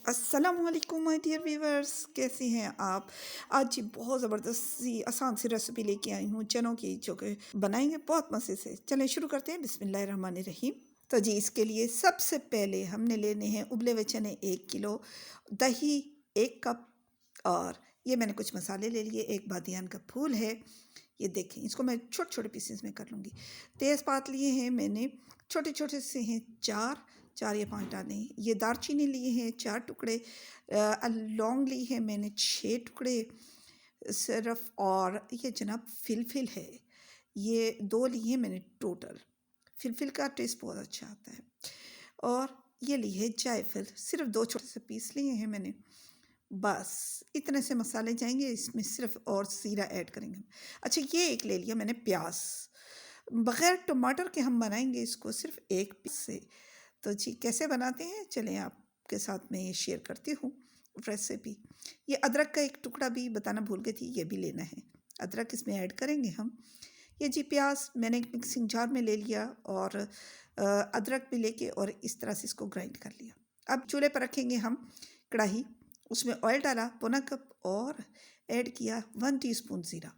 अस्सलामुअलैकुम my dear viewers, कैसे हैं आप। आज जी बहुत ज़बरदस्त सी आसान सी रेसिपी लेके आई हूँ चनों की, जो कि बनाएंगे बहुत मज़े से। चलें शुरू करते हैं। बिस्मिल्लाहिर्रहमानिर्रहीम। तो जी इसके लिए सबसे पहले हमने लेने हैं उबले हुए चने 1 किलो, दही 1 कप, और ये मैंने कुछ मसाले ले लिए। एक बादियान का फूल है, ये देखें, इसको मैं छोटे छोटे पीसेस में कर लूँगी। तेज़पात लिए हैं मैंने, छोटे छोटे से हैं, चार चार या 5 डाले हैं। ये दालचीनी लिए हैं 4 टुकड़े, लौंग ली है मैंने 6 टुकड़े सिर्फ, और ये जनाब फिलफिल है, ये 2 लिए हैं मैंने टोटल। फिलफिल का टेस्ट बहुत अच्छा आता है। और ये ली है जायफल, सिर्फ 2 छोटे से पीस लिए हैं मैंने। बस इतने से मसाले जाएंगे इसमें सिर्फ, और ज़ीरा ऐड करेंगे। अच्छा, ये एक ले लिया मैंने प्याज, बग़ैर टमाटर के हम बनाएंगे इसको सिर्फ एक पीस से। तो जी कैसे बनाते हैं, चलें आपके साथ मैं ये शेयर करती हूँ रेसिपी। ये अदरक का एक टुकड़ा भी बताना भूल गई थी, ये भी लेना है, अदरक इसमें ऐड करेंगे हम। ये जी प्याज मैंने एक मिक्सिंग जार में ले लिया, और अदरक भी लेके और इस तरह से इसको ग्राइंड कर लिया। अब चूल्हे पर रखेंगे हम कढ़ाई, उसमें ऑयल डाला 1/4 कप, और ऐड किया 1 टीस्पून ज़ीरा।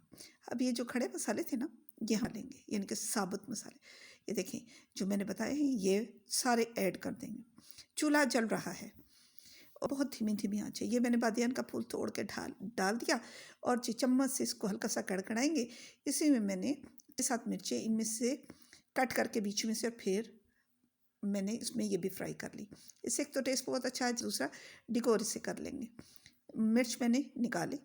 अब ये जो खड़े मसाले थे ना, ये हम लेंगे, यानी कि साबुत मसाले। ये देखें जो मैंने बताए हैं, ये सारे ऐड कर देंगे। चूल्हा जल रहा है और बहुत धीमी धीमी आंच है। ये मैंने बादियान का फूल तोड़ के डाल दिया, और जो चम्मच से इसको हल्का सा कड़कड़ाएंगे। इसी में मैंने 7 मिर्चें इनमें से कट करके बीच में से, और फिर मैंने इसमें ये भी फ्राई कर ली। इससे एक तो टेस्ट बहुत अच्छा है, दूसरा डिकोर इसे कर लेंगे। मिर्च मैंने निकाले।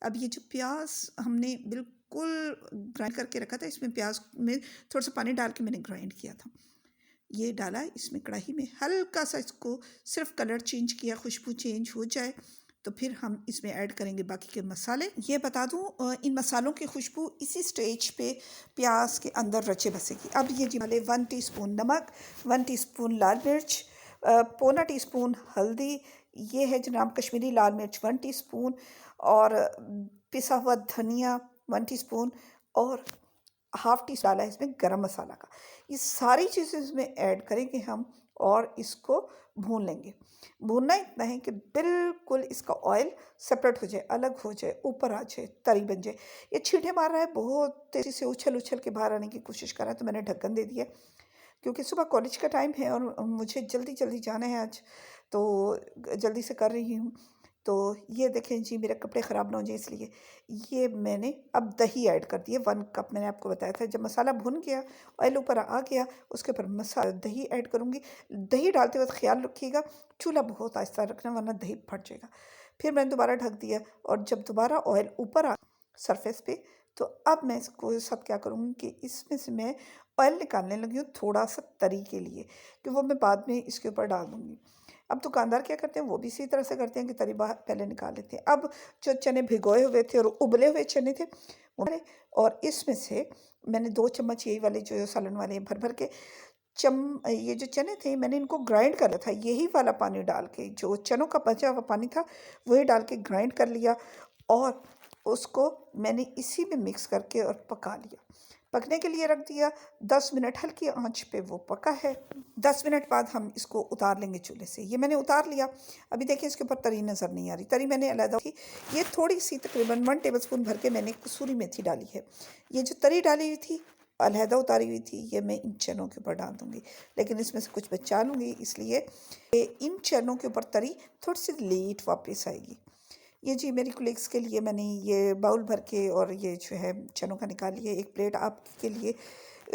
अब ये जो प्याज हमने बिल्कुल ग्राइंड करके रखा था, इसमें प्याज में थोड़ा सा पानी डाल के मैंने ग्राइंड किया था, ये डाला इसमें कढ़ाई में। हल्का सा इसको सिर्फ कलर चेंज किया, खुशबू चेंज हो जाए तो फिर हम इसमें ऐड करेंगे बाकी के मसाले। ये बता दूं, इन मसालों की खुशबू इसी स्टेज पे प्याज के अंदर रचे बसेगी। अब ये जी डाले 1 टीस्पून नमक, 1 टीस्पून लाल मिर्च, पौना टीस्पून हल्दी, ये है जनाब कश्मीरी लाल मिर्च 1 टीस्पून, और पिसा हुआ धनिया 1 टीस्पून, और हाफ़ टी डाला है इसमें गरम मसाला का। ये सारी चीज़ें इसमें ऐड करेंगे हम, और इसको भून लेंगे। भूनना इतना है कि बिल्कुल इसका ऑयल सेपरेट हो जाए, अलग हो जाए, ऊपर आ जाए, तरी बन जाए। ये छींटे मार रहा है, बहुत तेज़ी से उछल उछल के बाहर आने की कोशिश कर रहा है, तो मैंने ढक्कन दे दिया, क्योंकि सुबह कॉलेज का टाइम है और मुझे जल्दी जल्दी जाना है आज, तो जल्दी से कर रही हूँ। तो ये देखें जी, मेरे कपड़े ख़राब ना हो जाए इसलिए। ये मैंने अब दही ऐड कर दिए 1 कप, मैंने आपको बताया था। जब मसाला भुन गया, ऑयल ऊपर आ गया, उसके ऊपर दही ऐड करूँगी। दही डालते वक्त ख्याल रखिएगा, चूल्हा बहुत आहिस्ता रखना, वरना दही फट जाएगा। फिर मैंने दोबारा ढक दिया, और जब दोबारा ऑयल ऊपर आ सरफेस पे, तो अब मैं इसको सब क्या करूँगी कि इसमें से मैं ऑयल निकालने लगी हूँ थोड़ा सा तरी के लिए, कि वो मैं बाद में इसके ऊपर डाल दूँगी। अब दुकानदार क्या करते हैं, वो भी इसी तरह से करते हैं कि तरी बाहर पहले निकाल लेते हैं। अब जो चने भिगोए हुए थे और उबले हुए चने थे वो डाले, और इसमें से मैंने 2 चम्मच यही वाले जो सालन वाले भर भर के ये जो चने थे मैंने इनको ग्राइंड करा था, यही वाला पानी डाल के, जो चनों का बचा हुआ पानी था वही डाल के ग्राइंड कर लिया, और उसको मैंने इसी में मिक्स करके और पका लिया। पकने के लिए रख दिया 10 मिनट, हल्की आंच पे वो पका है। 10 मिनट बाद हम इसको उतार लेंगे चूल्हे से। ये मैंने उतार लिया। अभी देखिए इसके ऊपर तरी नज़र नहीं आ रही, तरी मैंने अलग की। ये थोड़ी सी तकरीबन 1 टेबलस्पून भर के मैंने कसूरी मेथी डाली है। ये जो तरी डाली हुई थी, अलहदा उतारी हुई थी, ये मैं इन चनों के ऊपर डाल दूँगी, लेकिन इसमें से कुछ बचा लूँगी, इसलिए इन चनों के ऊपर तरी थोड़ी सी लेट वापस आएगी। ये जी मेरी कोलीग्स के लिए मैंने ये बाउल भर के और ये जो है चनों का निकाली है। एक प्लेट आपके लिए,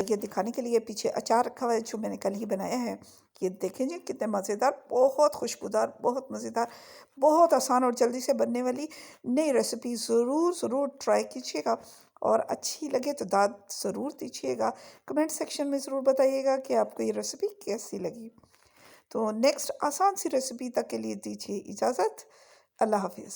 ये दिखाने के लिए पीछे अचार रखा हुआ है जो मैंने कल ही बनाया है। ये देखें जी कितने मज़ेदार, बहुत खुशबूदार, बहुत मज़ेदार, बहुत आसान और जल्दी से बनने वाली नई रेसिपी ज़रूर ज़रूर ट्राई कीजिएगा, और अच्छी लगे तो दाद ज़रूर दीजिएगा। कमेंट सेक्शन में ज़रूर बताइएगा कि आपको ये रेसिपी कैसी लगी। तो नेक्स्ट आसान सी रेसिपी तक के लिए दीजिए इजाज़त। अल्लाह हाफ़िज़।